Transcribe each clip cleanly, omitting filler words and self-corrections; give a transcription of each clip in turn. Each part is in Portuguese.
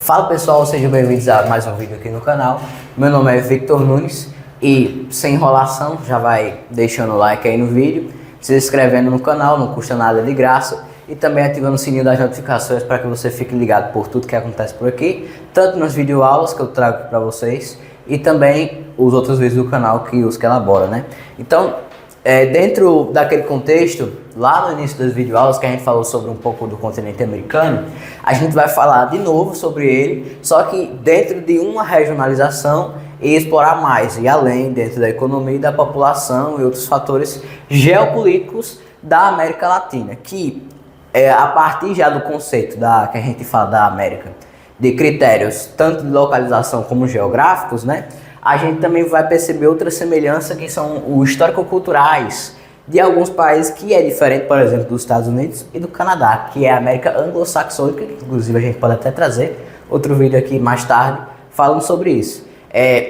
Fala pessoal, sejam bem-vindos a mais um vídeo aqui no canal. Meu nome é Victor Nunes e sem enrolação, já vai deixando o like aí no vídeo, se inscrevendo no canal, não custa nada, de graça, e também ativando o sininho das notificações para que você fique ligado por tudo que acontece por aqui, tanto nas videoaulas que eu trago para vocês e também os outros vídeos do canal que elabora, né? Então, dentro daquele contexto, lá no início das videoaulas que a gente falou sobre um pouco do continente americano, a gente vai falar de novo sobre ele, só que dentro de uma regionalização e explorar mais e além dentro da economia e da população e outros fatores geopolíticos da América Latina, que a partir já do conceito que a gente fala da América, de critérios tanto de localização como geográficos, né? A gente também vai perceber outra semelhança que são os histórico-culturais de alguns países que é diferente, por exemplo, dos Estados Unidos e do Canadá, que é a América anglo-saxônica, que inclusive a gente pode até trazer outro vídeo aqui mais tarde falando sobre isso.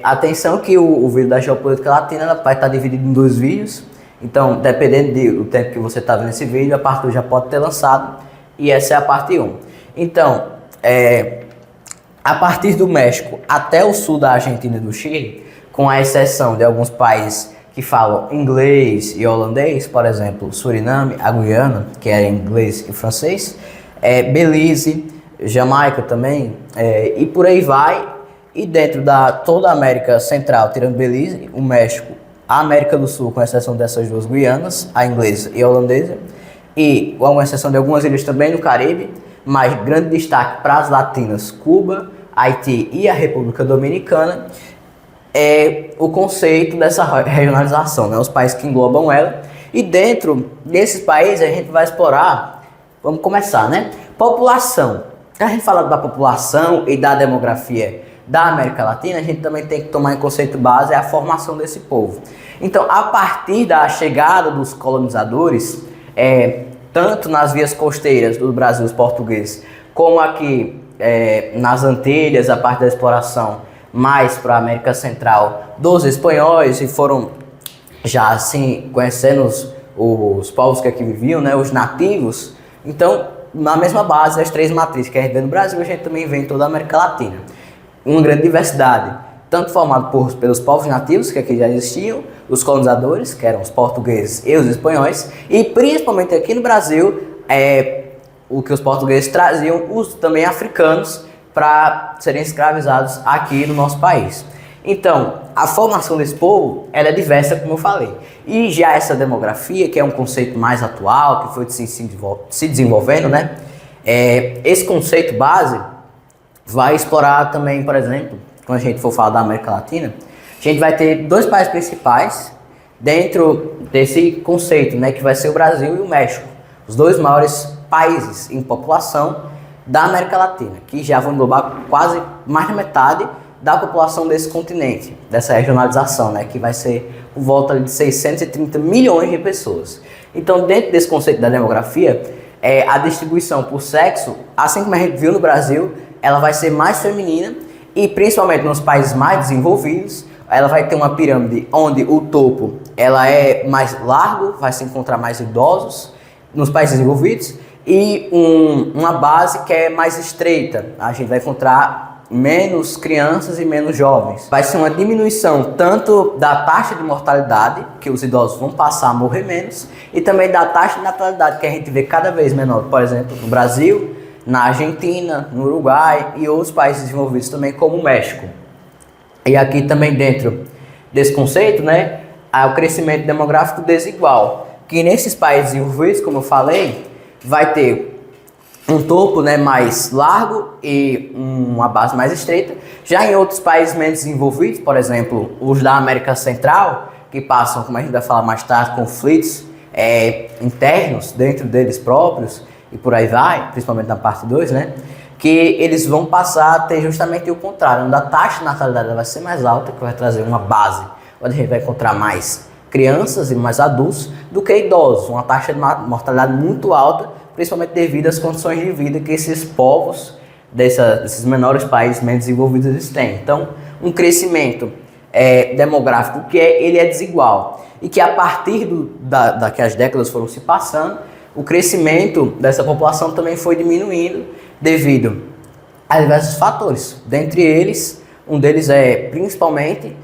Atenção que o vídeo da geopolítica latina vai estar dividido em dois vídeos, então dependendo do tempo que você está vendo esse vídeo, a parte 2 já pode ter lançado e essa é a parte 1. Então, a partir do México até o sul da Argentina e do Chile, com a exceção de alguns países que falam inglês e holandês, por exemplo, Suriname, a Guiana, que é inglês e francês, Belize, Jamaica também, e por aí vai. E dentro da toda a América Central, tirando Belize, o México, a América do Sul, com exceção dessas duas Guianas, a inglesa e a holandesa, e com exceção de algumas ilhas também no Caribe, mas grande destaque para as latinas, Cuba, Haiti e a República Dominicana, é o conceito dessa regionalização, né? Os países que englobam ela. E dentro desses países a gente vai explorar, vamos começar, né? População. A gente fala da população e da demografia da América Latina, a gente também tem que tomar em conceito base a formação desse povo. Então, a partir da chegada dos colonizadores, tanto nas vias costeiras do Brasil, os portugueses, como aqui nas Antilhas, a parte da exploração mais para a América Central dos espanhóis, e foram já assim conhecendo os povos que aqui viviam, né, os nativos. Então, na mesma base, as três matrizes que a gente vê no Brasil, a gente também vê em toda a América Latina. Uma grande diversidade, tanto formada pelos povos nativos, que aqui já existiam, os colonizadores, que eram os portugueses e os espanhóis, e principalmente aqui no Brasil, o que os portugueses traziam, os também africanos, para serem escravizados aqui no nosso país. Então, a formação desse povo, ela é diversa, como eu falei. E já essa demografia, que é um conceito mais atual, que foi se desenvolvendo, né? Esse conceito base vai explorar também, por exemplo, quando a gente for falar da América Latina, a gente vai ter dois países principais dentro desse conceito, né? Que vai ser o Brasil e o México. Os dois maiores países em população da América Latina, que já vão englobar quase mais da metade da população desse continente, dessa regionalização, né, que vai ser por volta de 630 milhões de pessoas. Então, dentro desse conceito da demografia, a distribuição por sexo, assim como a gente viu no Brasil, ela vai ser mais feminina e principalmente nos países mais desenvolvidos, ela vai ter uma pirâmide onde o topo ela é mais largo, vai se encontrar mais idosos nos países desenvolvidos, e uma base que é mais estreita, a gente vai encontrar menos crianças e menos jovens. Vai ser uma diminuição tanto da taxa de mortalidade, que os idosos vão passar a morrer menos, e também da taxa de natalidade, que a gente vê cada vez menor, por exemplo, no Brasil, na Argentina, no Uruguai e outros países desenvolvidos também, como o México. E aqui também dentro desse conceito, né, há o crescimento demográfico desigual, que nesses países desenvolvidos, como eu falei, vai ter um topo, né, mais largo e uma base mais estreita. Já em outros países menos desenvolvidos, por exemplo, os da América Central, que passam, como a gente vai falar mais tarde, conflitos internos dentro deles próprios, e por aí vai, principalmente na parte 2, né, que eles vão passar a ter justamente o contrário, onde a taxa de natalidade vai ser mais alta, que vai trazer uma base, onde a gente vai encontrar mais crianças e mais adultos do que idosos, uma taxa de mortalidade muito alta, principalmente devido às condições de vida que esses povos desses menores países menos desenvolvidos eles têm. Então, um crescimento demográfico que ele é desigual e que a partir que as décadas foram se passando, o crescimento dessa população também foi diminuindo devido há diversos fatores. Dentre eles, um deles é principalmente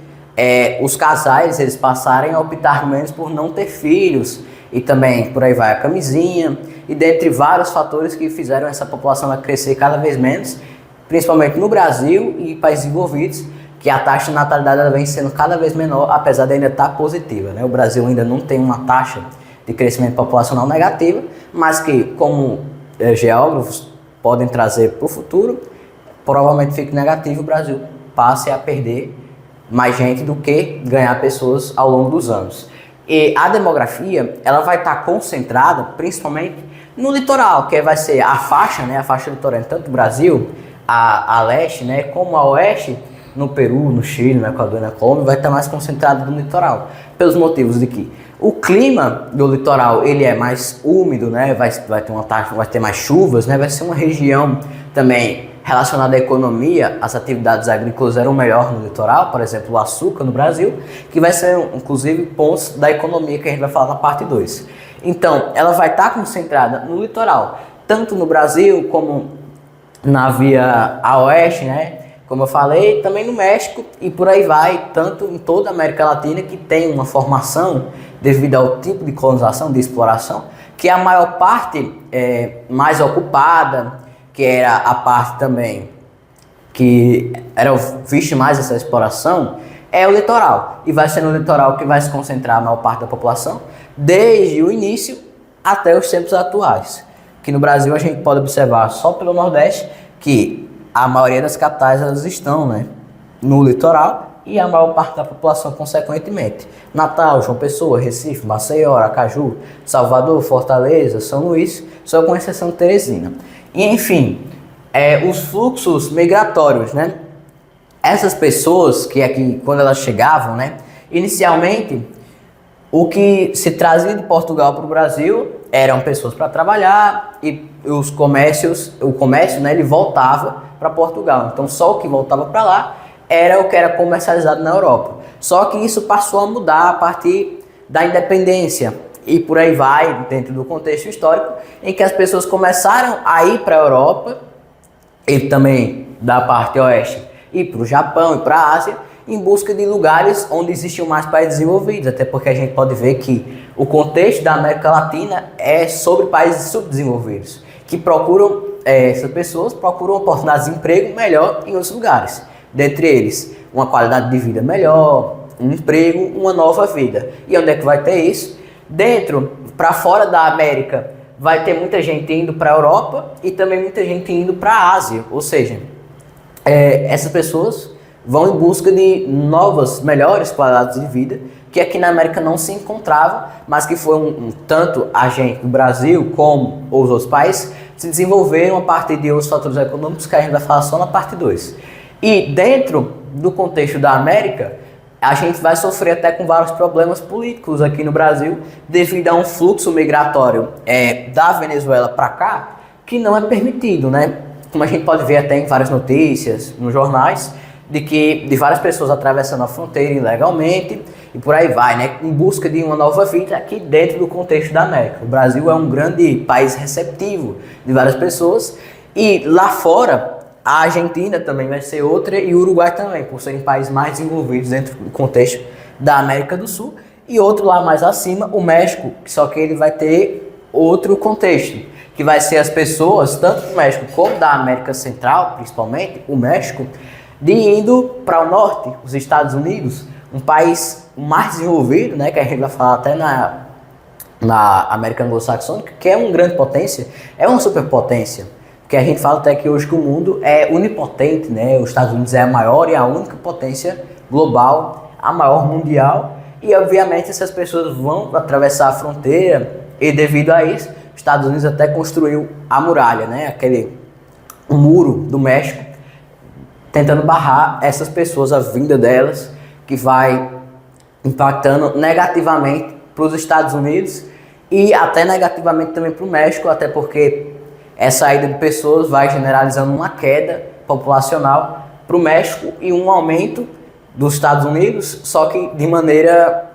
os casais eles passarem a optar menos por não ter filhos, e também por aí vai a camisinha, e dentre vários fatores que fizeram essa população crescer cada vez menos, principalmente no Brasil e países desenvolvidos, que a taxa de natalidade ela vem sendo cada vez menor, apesar de ainda estar positiva, né? O Brasil ainda não tem uma taxa de crescimento populacional negativa, mas que, como geógrafos podem trazer para o futuro, provavelmente fique negativo, o Brasil passe a perder mais gente do que ganhar pessoas ao longo dos anos. E a demografia, ela vai estar concentrada principalmente no litoral, que vai ser a faixa, né, a faixa litorânea, tanto do Brasil, a leste, né, como a oeste, no Peru, no Chile, no Equador e na Colômbia, vai estar mais concentrado no litoral, pelos motivos de que o clima do litoral ele é mais úmido, né, vai ter uma taxa, vai ter mais chuvas, né, vai ser uma região também relacionada à economia. As atividades agrícolas eram melhor no litoral, por exemplo, o açúcar no Brasil, que vai ser inclusive pontos da economia que a gente vai falar na parte 2. Então, ela vai estar concentrada no litoral, tanto no Brasil como na via a oeste, né? Como eu falei, também no México e por aí vai, tanto em toda a América Latina, que tem uma formação devido ao tipo de colonização, de exploração, que a maior parte é mais ocupada, que era a parte também que era visto mais essa exploração, é o litoral. E vai ser no litoral que vai se concentrar a maior parte da população, desde o início até os tempos atuais. Que no Brasil a gente pode observar só pelo Nordeste que a maioria das capitais elas estão, né, no litoral, e a maior parte da população consequentemente. Natal, João Pessoa, Recife, Maceió, Aracaju, Salvador, Fortaleza, São Luís, só com exceção de Teresina. E enfim, os fluxos migratórios, né? Essas pessoas que aqui, quando elas chegavam, né, inicialmente o que se trazia de Portugal para o Brasil eram pessoas para trabalhar e o comércio, né, ele voltava para Portugal. Então só o que voltava para lá era o que era comercializado na Europa. Só que isso passou a mudar a partir da independência e por aí vai, dentro do contexto histórico, em que as pessoas começaram a ir para a Europa e também da parte oeste e para o Japão e para a Ásia, em busca de lugares onde existiam mais países desenvolvidos, até porque a gente pode ver que o contexto da América Latina é sobre países subdesenvolvidos, que procuram, essas pessoas procuram oportunidades de emprego melhor em outros lugares, dentre eles uma qualidade de vida melhor, um emprego, uma nova vida. E onde é que vai ter isso? Dentro, para fora da América, vai ter muita gente indo para a Europa e também muita gente indo para a Ásia, ou seja, essas pessoas vão em busca de novas, melhores qualidades de vida, que aqui na América não se encontrava, mas que foi tanto a gente do Brasil como os outros países se desenvolveram a partir de outros fatores econômicos que a gente vai falar só na parte 2. E dentro do contexto da América, a gente vai sofrer até com vários problemas políticos aqui no Brasil, devido a um fluxo migratório da Venezuela para cá, que não é permitido, né? Como a gente pode ver até em várias notícias, nos jornais, de várias pessoas atravessando a fronteira ilegalmente e por aí vai, né? Em busca de uma nova vida aqui dentro do contexto da América. O Brasil é um grande país receptivo de várias pessoas e lá fora a Argentina também vai ser outra e o Uruguai também, por serem países mais desenvolvidos dentro do contexto da América do Sul. E outro lá mais acima, o México, só que ele vai ter outro contexto, que vai ser as pessoas, tanto do México como da América Central, principalmente o México, de indo para o norte, os Estados Unidos, um país mais desenvolvido, né, que a gente vai falar até na América Anglo-Saxônica, que é uma grande potência, é uma superpotência. Porque a gente fala até que hoje que o mundo é onipotente, né? Os Estados Unidos é a maior e a única potência global, a maior mundial. E obviamente essas pessoas vão atravessar a fronteira e devido a isso, os Estados Unidos até construiu a muralha, né? O muro do México, tentando barrar essas pessoas, a vinda delas, que vai impactando negativamente para os Estados Unidos e até negativamente também para o México, até porque essa saída de pessoas vai generalizando uma queda populacional para o México e um aumento dos Estados Unidos, só que de maneira,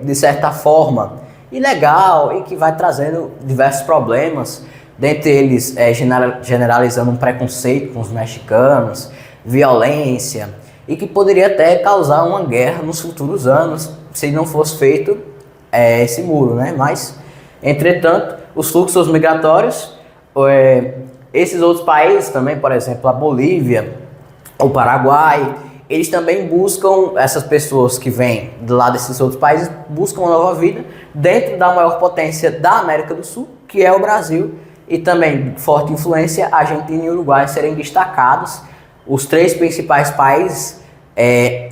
de certa forma, ilegal e que vai trazendo diversos problemas, dentre eles generalizando um preconceito com os mexicanos, violência, e que poderia até causar uma guerra nos futuros anos se não fosse feito esse muro, né? Mas, entretanto, os fluxos migratórios, esses outros países também, por exemplo, a Bolívia, o Paraguai, eles também buscam, essas pessoas que vêm do lado desses outros países, buscam uma nova vida dentro da maior potência da América do Sul, que é o Brasil, e também forte influência, Argentina e Uruguai serem destacados, os 3 principais países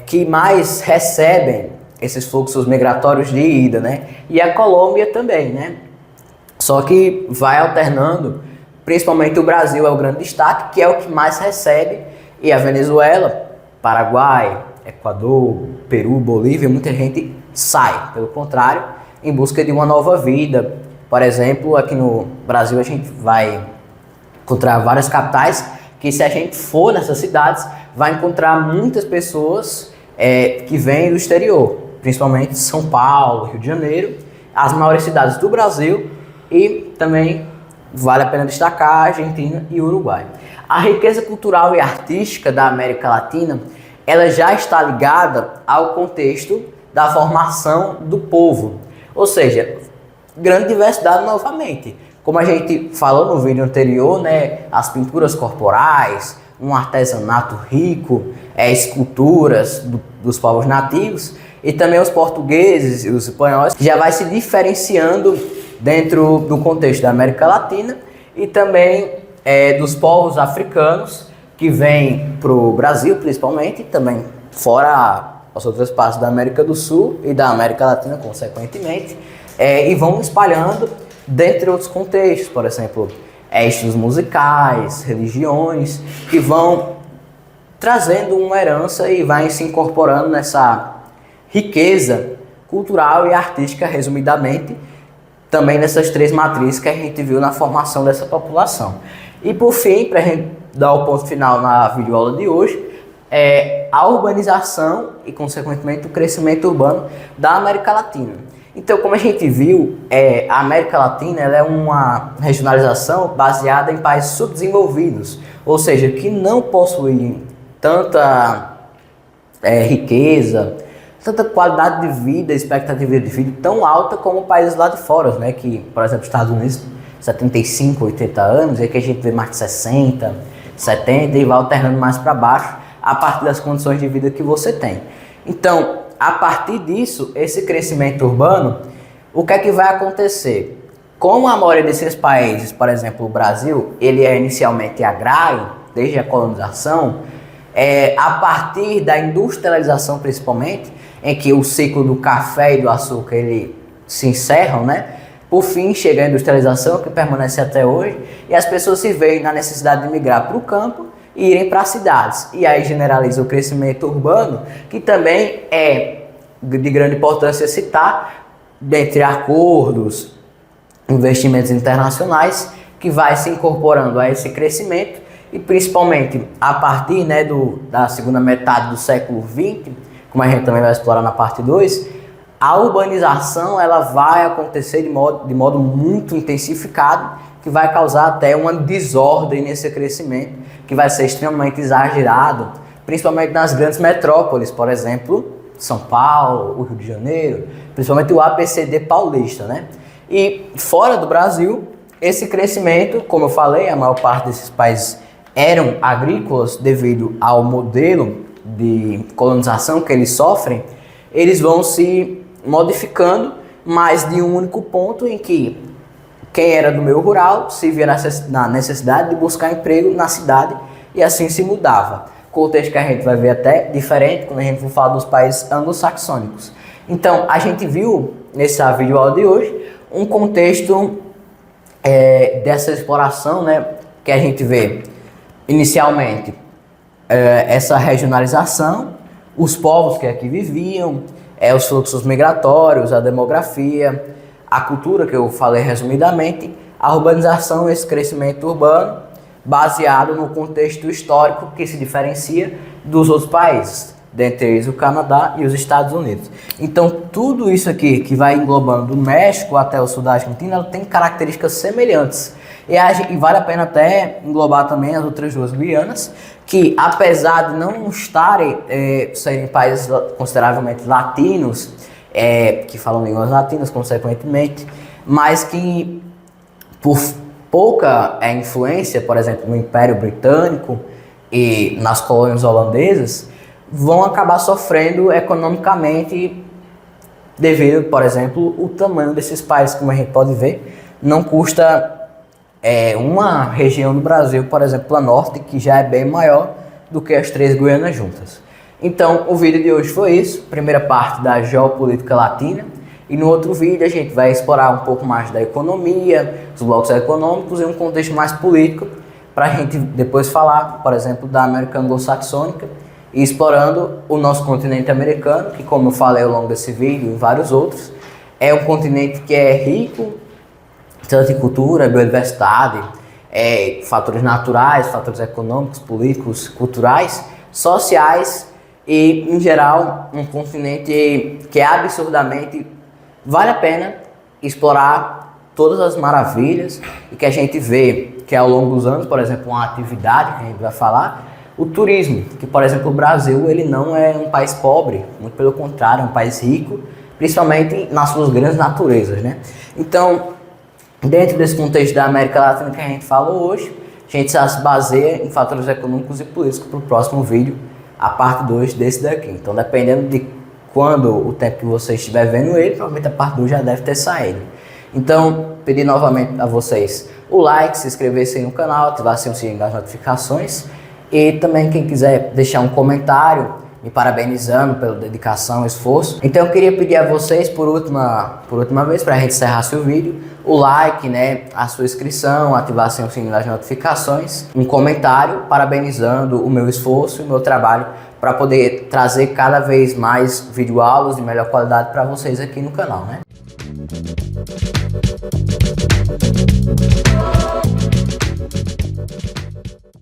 que mais recebem esses fluxos migratórios de ida, né? E a Colômbia também, né? Só que vai alternando, principalmente o Brasil é o grande destaque, que é o que mais recebe, e a Venezuela, Paraguai, Equador, Peru, Bolívia, muita gente sai, pelo contrário, em busca de uma nova vida. Por exemplo, aqui no Brasil a gente vai encontrar várias capitais que, se a gente for nessas cidades, vai encontrar muitas pessoas que vêm do exterior, principalmente São Paulo, Rio de Janeiro, as maiores cidades do Brasil, e também vale a pena destacar a Argentina e o Uruguai. A riqueza cultural e artística da América Latina, ela já está ligada ao contexto da formação do povo, ou seja, grande diversidade novamente. Como a gente falou no vídeo anterior, né, as pinturas corporais, um artesanato rico, esculturas dos povos nativos, e também os portugueses e os espanhóis, que já vai se diferenciando dentro do contexto da América Latina, e também dos povos africanos que vêm para o Brasil, principalmente, e também fora as outras partes da América do Sul e da América Latina, consequentemente, e vão espalhando dentre outros contextos, por exemplo, estilos musicais, religiões, que vão trazendo uma herança e vai se incorporando nessa riqueza cultural e artística, resumidamente, também nessas 3 matrizes que a gente viu na formação dessa população. E por fim, para a gente dar o ponto final na videoaula de hoje, a urbanização e, consequentemente, o crescimento urbano da América Latina. Então, como a gente viu, a América Latina ela é uma regionalização baseada em países subdesenvolvidos, ou seja, que não possuem tanta riqueza, tanta qualidade de vida, expectativa de vida tão alta como países lá de fora, né? Que, por exemplo, Estados Unidos, 75, 80 anos, e aqui a gente vê mais de 60, 70 e vai alternando mais para baixo a partir das condições de vida que você tem. Então, a partir disso, esse crescimento urbano, o que é que vai acontecer? Como a maioria desses países, por exemplo, o Brasil, ele é inicialmente agrário, desde a colonização, a partir da industrialização principalmente, em que o ciclo do café e do açúcar ele se encerram, né? Por fim, chega a industrialização, que permanece até hoje, e as pessoas se veem na necessidade de migrar para o campo e irem para as cidades. E aí generaliza o crescimento urbano, que também é de grande importância citar, dentre acordos, investimentos internacionais, que vai se incorporando a esse crescimento, e principalmente a partir, né, da segunda metade do século XX, como a gente também vai explorar na parte 2, a urbanização ela vai acontecer de modo muito intensificado, que vai causar até uma desordem nesse crescimento, que vai ser extremamente exagerado, principalmente nas grandes metrópoles, por exemplo, São Paulo, o Rio de Janeiro, principalmente o ABCD paulista, né? E fora do Brasil, esse crescimento, como eu falei, a maior parte desses países eram agrícolas devido ao modelo de colonização que eles sofrem, eles vão se modificando, mas de um único ponto em que quem era do meio rural se via na necessidade de buscar emprego na cidade e assim se mudava. Contexto que a gente vai ver até diferente quando a gente for falar dos países anglo-saxônicos. Então, a gente viu nessa videoaula de hoje um contexto dessa exploração, né, que a gente vê inicialmente essa regionalização, os povos que aqui viviam, os fluxos migratórios, a demografia, a cultura que eu falei resumidamente, a urbanização, esse crescimento urbano baseado no contexto histórico que se diferencia dos outros países, dentre eles o Canadá e os Estados Unidos. Então tudo isso aqui que vai englobando do México até o sul da Argentina, ela tem características semelhantes. E vale a pena até englobar também as outras duas Guianas, que apesar de não estarem, serem países consideravelmente latinos, que falam línguas latinas consequentemente, mas que por pouca influência, por exemplo, no Império Britânico e nas colônias holandesas, vão acabar sofrendo economicamente devido, por exemplo, o tamanho desses países, como a gente pode ver, não custa uma região do Brasil, por exemplo, a norte, que já é bem maior do que as 3 Guianas juntas. Então, o vídeo de hoje foi isso, primeira parte da geopolítica latina, e no outro vídeo a gente vai explorar um pouco mais da economia, os blocos econômicos e um contexto mais político, para a gente depois falar, por exemplo, da América Anglo-Saxônica, e explorando o nosso continente americano, que, como eu falei ao longo desse vídeo e vários outros, é um continente que é rico tanto em cultura, biodiversidade, fatores naturais, fatores econômicos, políticos, culturais, sociais e, em geral, um continente que absurdamente vale a pena explorar todas as maravilhas e que a gente vê que ao longo dos anos, por exemplo, uma atividade que a gente vai falar, o turismo, que, por exemplo, o Brasil ele não é um país pobre, muito pelo contrário, é um país rico, principalmente nas suas grandes naturezas, né? Então, dentro desse contexto da América Latina que a gente falou hoje, a gente já se baseia em fatores econômicos e políticos para o próximo vídeo, a parte 2 desse daqui. Então, dependendo de quando o tempo que você estiver vendo ele, provavelmente a parte 2 já deve ter saído. Então, pedir novamente a vocês o like, se inscrever-se no canal, ativar o sininho das notificações e também quem quiser deixar um comentário me parabenizando pela dedicação e esforço. Então eu queria pedir a vocês, por última vez, para a gente encerrar o vídeo, o like, né, a sua inscrição, ativar o sininho das notificações, um comentário parabenizando o meu esforço e o meu trabalho para poder trazer cada vez mais videoaulas de melhor qualidade para vocês aqui no canal, né?